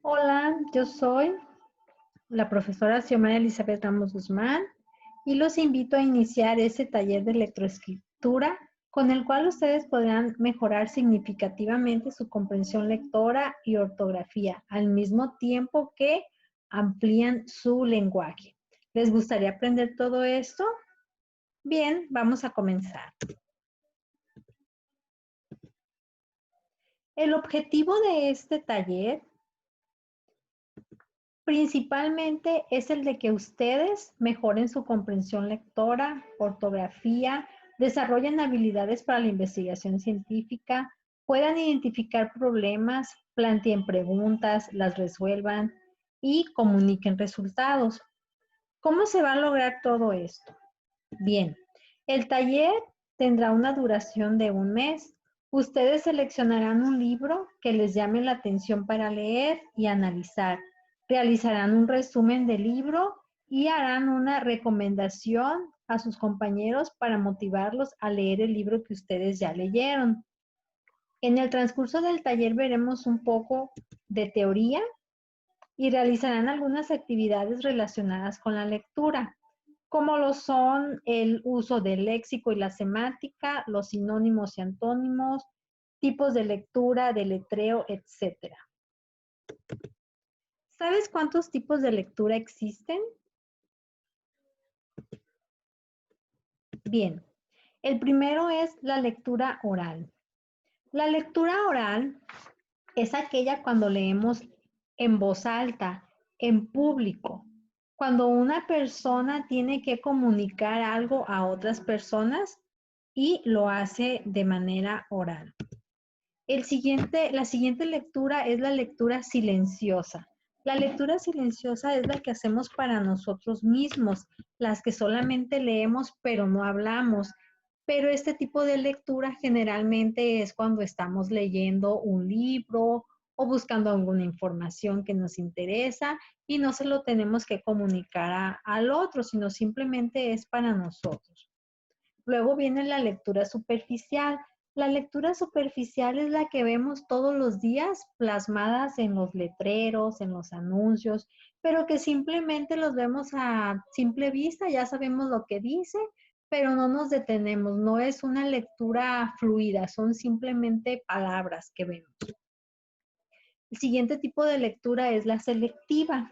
Hola, yo soy la profesora Xiomara Elizabeth Ramos Guzmán y los invito a iniciar este taller de electroescritura con el cual ustedes podrán mejorar significativamente su comprensión lectora y ortografía al mismo tiempo que amplían su lenguaje. ¿Les gustaría aprender todo esto? Bien, vamos a comenzar. El objetivo de este taller principalmente es el de que ustedes mejoren su comprensión lectora, ortografía, desarrollen habilidades para la investigación científica, puedan identificar problemas, planteen preguntas, las resuelvan y comuniquen resultados. ¿Cómo se va a lograr todo esto? Bien, el taller tendrá una duración de 1 mes. Ustedes seleccionarán un libro que les llame la atención para leer y analizar. Realizarán un resumen del libro y harán una recomendación a sus compañeros para motivarlos a leer el libro que ustedes ya leyeron. En el transcurso del taller veremos un poco de teoría y realizarán algunas actividades relacionadas con la lectura, como lo son el uso del léxico y la semántica, los sinónimos y antónimos, tipos de lectura, de letreo, etc. ¿Sabes cuántos tipos de lectura existen? Bien, el primero es la lectura oral. La lectura oral es aquella cuando leemos en voz alta, en público, cuando una persona tiene que comunicar algo a otras personas y lo hace de manera oral. La siguiente lectura es la lectura silenciosa. La lectura silenciosa es la que hacemos para nosotros mismos, las que solamente leemos pero no hablamos. Pero este tipo de lectura generalmente es cuando estamos leyendo un libro o buscando alguna información que nos interesa y no se lo tenemos que comunicar al otro, sino simplemente es para nosotros. Luego viene la lectura superficial. La lectura superficial es la que vemos todos los días plasmadas en los letreros, en los anuncios, pero que simplemente los vemos a simple vista, ya sabemos lo que dice, pero no nos detenemos, no es una lectura fluida, son simplemente palabras que vemos. El siguiente tipo de lectura es la selectiva.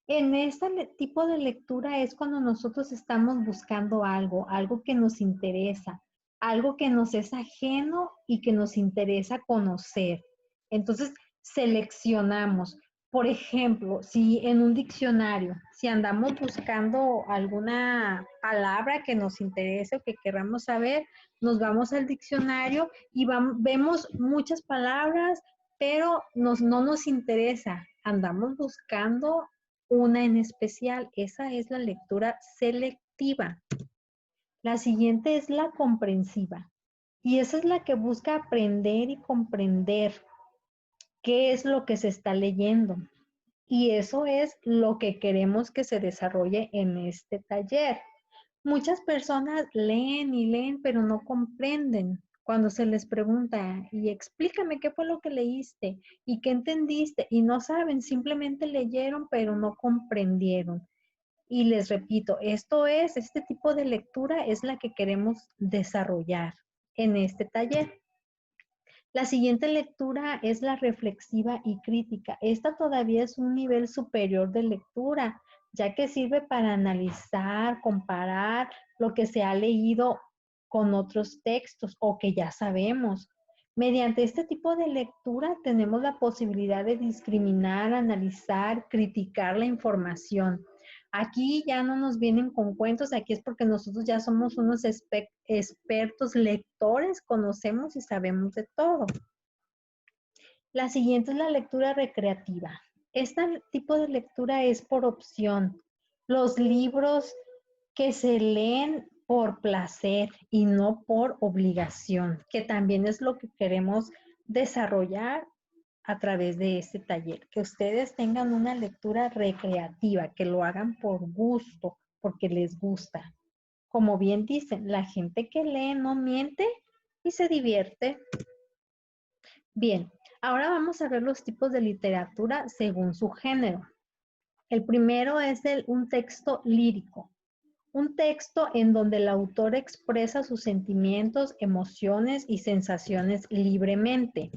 En este tipo de lectura es cuando nosotros estamos buscando algo que nos interesa, algo que nos es ajeno y que nos interesa conocer. Entonces, seleccionamos. Por ejemplo, si en un diccionario, si andamos buscando alguna palabra que nos interese o que queramos saber, nos vamos al diccionario y vemos muchas palabras, pero no nos interesa. Andamos buscando una en especial. Esa es la lectura selectiva. La siguiente es la comprensiva. Y esa es la que busca aprender y comprender qué es lo que se está leyendo. Y eso es lo que queremos que se desarrolle en este taller. Muchas personas leen y leen, pero no comprenden. Cuando se les pregunta, y explícame qué fue lo que leíste y qué entendiste, y no saben, simplemente leyeron, pero no comprendieron. Y les repito, este tipo de lectura es la que queremos desarrollar en este taller. La siguiente lectura es la reflexiva y crítica. Esta todavía es un nivel superior de lectura, ya que sirve para analizar, comparar lo que se ha leído con otros textos o que ya sabemos. Mediante este tipo de lectura tenemos la posibilidad de discriminar, analizar, criticar la información. Aquí ya no nos vienen con cuentos, aquí es porque nosotros ya somos unos expertos lectores, conocemos y sabemos de todo. La siguiente es la lectura recreativa. Este tipo de lectura es por opción. Los libros que se leen por placer y no por obligación, que también es lo que queremos desarrollar a través de este taller, que ustedes tengan una lectura recreativa, que lo hagan por gusto, porque les gusta. Como bien dicen, la gente que lee no miente y se divierte. Bien, Ahora vamos a ver los tipos de literatura según su género. El primero es un texto lírico. Un texto en donde el autor expresa sus sentimientos, emociones y sensaciones libremente.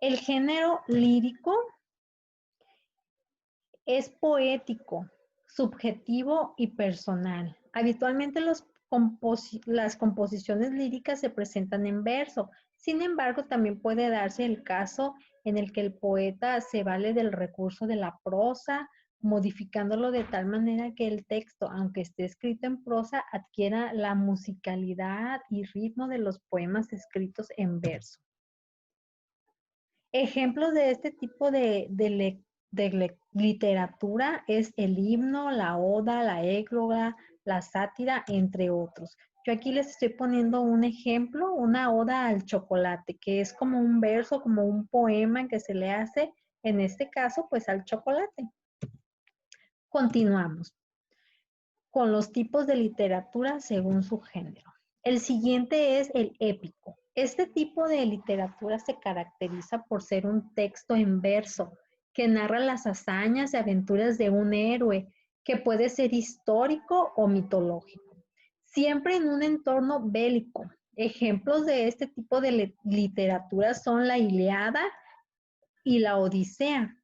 El género lírico es poético, subjetivo y personal. Habitualmente las composiciones líricas se presentan en verso. Sin embargo, también puede darse el caso en el que el poeta se vale del recurso de la prosa, modificándolo de tal manera que el texto, aunque esté escrito en prosa, adquiera la musicalidad y ritmo de los poemas escritos en verso. Ejemplos de este tipo de literatura es el himno, la oda, la égloga, la sátira, entre otros. Yo aquí les estoy poniendo un ejemplo, una oda al chocolate, que es como un verso, como un poema que se le hace, en este caso, pues al chocolate. Continuamos con los tipos de literatura según su género. El siguiente es el épico. Este tipo de literatura se caracteriza por ser un texto en verso que narra las hazañas y aventuras de un héroe que puede ser histórico o mitológico, siempre en un entorno bélico. Ejemplos de este tipo de literatura son la Ilíada y la Odisea.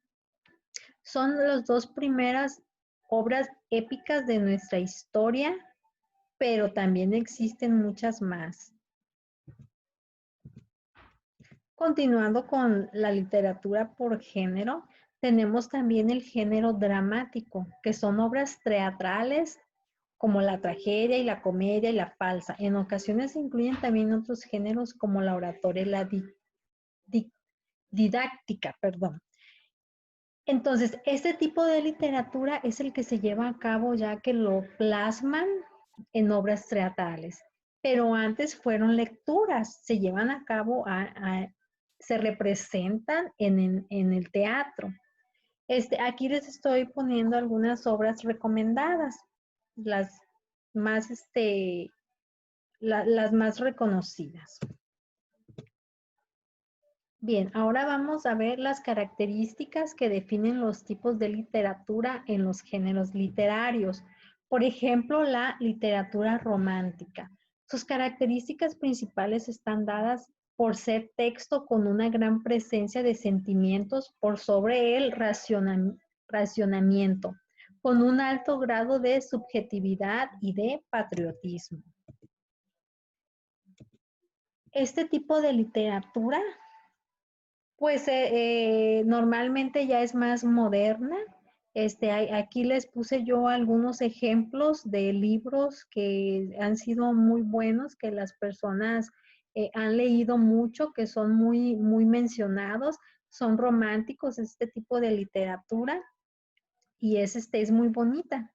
Son las dos primeras obras épicas de nuestra historia, pero también existen muchas más. Continuando con la literatura por género, tenemos también el género dramático, que son obras teatrales como la tragedia y la comedia y la falsa. En ocasiones se incluyen también otros géneros como la oratoria y la didáctica, perdón. Entonces, este tipo de literatura es el que se lleva a cabo ya que lo plasman en obras teatrales, pero antes fueron lecturas, se llevan a cabo, se representan en el teatro. Aquí les estoy poniendo algunas obras recomendadas, las más, las más reconocidas. Bien, ahora vamos a ver las características que definen los tipos de literatura en los géneros literarios. Por ejemplo, la literatura romántica. Sus características principales están dadas por ser texto con una gran presencia de sentimientos por sobre el racionamiento, con un alto grado de subjetividad y de patriotismo. Este tipo de literatura pues normalmente ya es más moderna. Aquí les puse yo algunos ejemplos de libros que han sido muy buenos, que las personas han leído mucho, que son muy mencionados, son románticos, este tipo de literatura, y es muy bonita.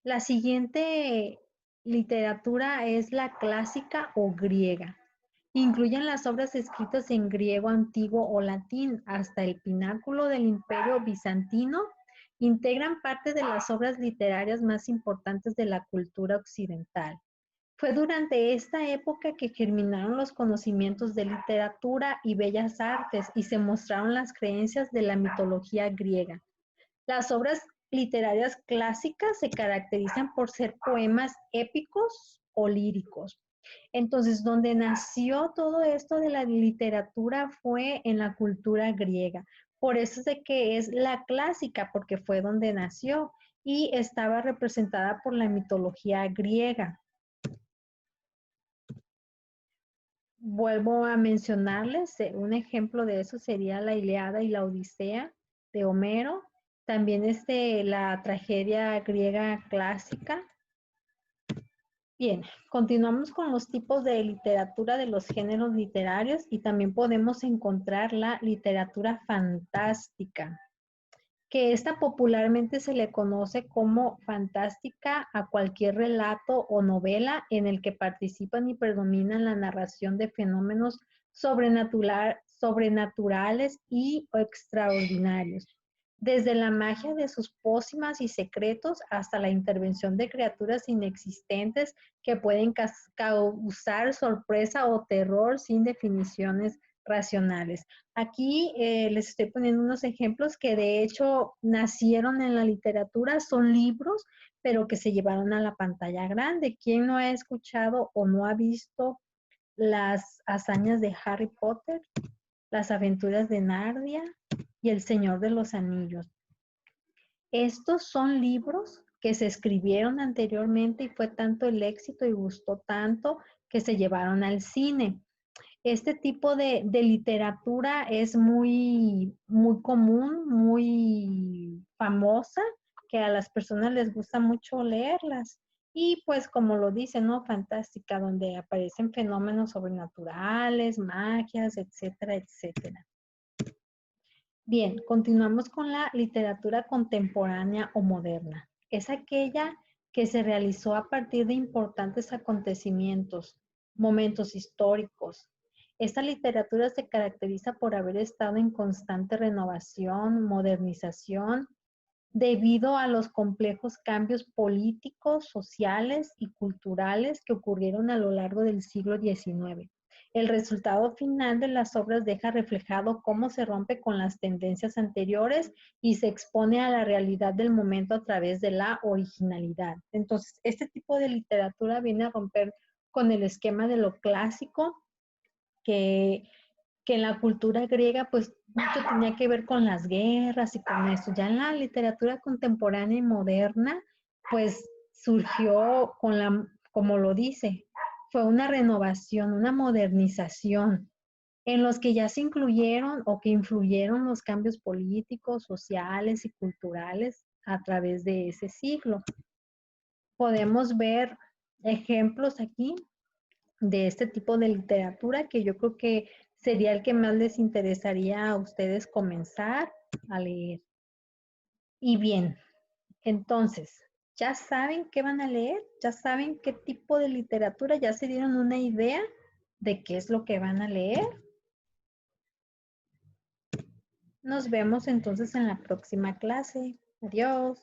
La siguiente literatura es la clásica o griega. Incluyen las obras escritas en griego antiguo o latín hasta el pináculo del Imperio Bizantino. Integran parte de las obras literarias más importantes de la cultura occidental. Fue durante esta época que germinaron los conocimientos de literatura y bellas artes y se mostraron las creencias de la mitología griega. Las obras literarias clásicas se caracterizan por ser poemas épicos o líricos. Entonces, donde nació todo esto de la literatura fue en la cultura griega. Por eso es de que es la clásica, porque fue donde nació y estaba representada por la mitología griega. Vuelvo a mencionarles, un ejemplo de eso sería la Ilíada y la Odisea de Homero. También la tragedia griega clásica. Bien, continuamos con los tipos de literatura de los géneros literarios y también podemos encontrar la literatura fantástica, que esta popularmente se le conoce como fantástica a cualquier relato o novela en el que participan y predominan la narración de fenómenos sobrenaturales y extraordinarios. desde la magia de sus pócimas y secretos hasta la intervención de criaturas inexistentes que pueden causar sorpresa o terror sin definiciones racionales. Aquí les estoy poniendo unos ejemplos que de hecho nacieron en la literatura, son libros, pero que se llevaron a la pantalla grande. ¿Quién no ha escuchado o no ha visto las hazañas de Harry Potter, las aventuras de Narnia y El Señor de los Anillos? Estos son libros que se escribieron anteriormente y fue tanto el éxito y gustó tanto que se llevaron al cine. Este tipo de literatura es muy común, muy famosa, que a las personas les gusta mucho leerlas. Y pues como lo dice, ¿no? Fantástica, donde aparecen fenómenos sobrenaturales, magias, etcétera, etcétera. Bien, continuamos con la literatura contemporánea o moderna. Es aquella que se realizó a partir de importantes acontecimientos, momentos históricos. Esta literatura se caracteriza por haber estado en constante renovación, modernización, debido a los complejos cambios políticos, sociales y culturales que ocurrieron a lo largo del siglo XIX. El resultado final de las obras deja reflejado cómo se rompe con las tendencias anteriores y se expone a la realidad del momento a través de la originalidad. Entonces, este tipo de literatura viene a romper con el esquema de lo clásico que en la cultura griega pues mucho tenía que ver con las guerras y con eso. Ya en la literatura contemporánea y moderna pues surgió con la, como lo dice, fue una renovación, una modernización en los que ya se incluyeron o que influyeron los cambios políticos, sociales y culturales a través de ese siglo. Podemos ver ejemplos aquí de este tipo de literatura que yo creo que sería el que más les interesaría a ustedes comenzar a leer. Y bien, entonces, ¿ya saben qué van a leer? ¿Ya saben qué tipo de literatura? ¿Ya se dieron una idea de qué es lo que van a leer? Nos vemos entonces en la próxima clase. Adiós.